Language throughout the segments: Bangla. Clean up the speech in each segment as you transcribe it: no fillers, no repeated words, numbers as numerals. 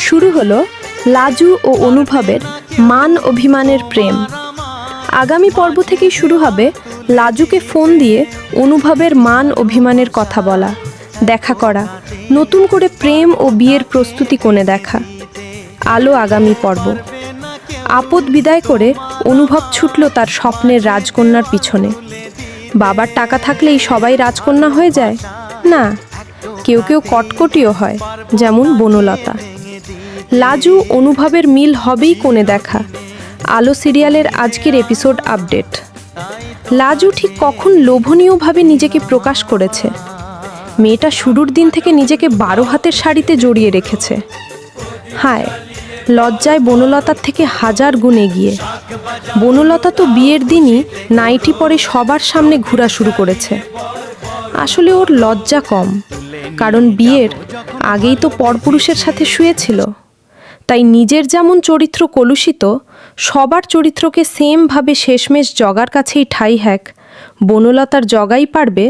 শুরু হলো লাজু ও অনুভবের মান অভিমানের প্রেম। আগামী পর্ব থেকেই শুরু হবে লাজুকে ফোন দিয়ে অনুভবের মান অভিমানের কথা বলা, দেখা করা, নতুন করে প্রেম ও বিয়ের প্রস্তুতি কোণে দেখা। আলো আগামী পর্ব। আপদ বিদায় করে অনুভব ছুটল তার স্বপ্নের রাজকন্যার পিছনে। বাবার টাকা থাকলেই সবাই রাজকন্যা হয়ে যায় না, কেউ কেউ কটকটিও হয়, যেমন বনলতা। লাজু অনুভবের মিল হবেই কোণে দেখা। আলো সিরিয়ালের আজকের এপিসোড আপডেট। লাজু ঠিক কখন লোভনীয়ভাবে নিজেকে প্রকাশ করেছে? মেয়েটা শুরুর দিন থেকে নিজেকে 12 হাতের শাড়িতে জড়িয়ে রেখেছে। হায়, লজ্জায় বনলতার থেকে 1000 গুণ এগিয়ে। বনলতা তো বিয়ের দিনই নাইটি পরে সবার সামনে ঘোরা শুরু করেছে। আসলে ওর লজ্জা কম, কারণ বিয়ের আগেই তো পরপুরুষের সাথে শুয়েছিল। তাই নিজের যেমন চরিত্র কলুষিত, সবার চরিত্রকে সেমভাবে শেষমেশ জগার কাছেই ঠাই হ্যাক বনলতার জগাই পারবে।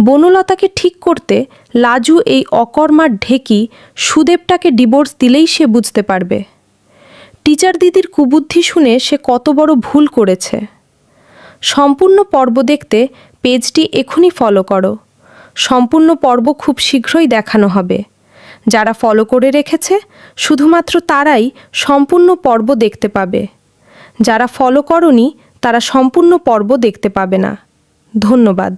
বনলতাকে ঠিক করতে লাজু এই অকর্মার ঢেকি সুদেবটাকে ডিভোর্স দিলেই সে বুঝতে পারবে টিচার দিদির কুবুদ্ধি শুনে সে কত বড় ভুল করেছে। সম্পূর্ণ পর্ব দেখতে পেজটি এখনই ফলো করো। সম্পূর্ণ পর্ব খুব শীঘ্রই দেখানো হবে। যারা ফলো করে রেখেছে শুধুমাত্র তারাই সম্পূর্ণ পর্ব দেখতে পাবে। যারা ফলো করনি তারা সম্পূর্ণ পর্ব দেখতে পাবে না। ধন্যবাদ।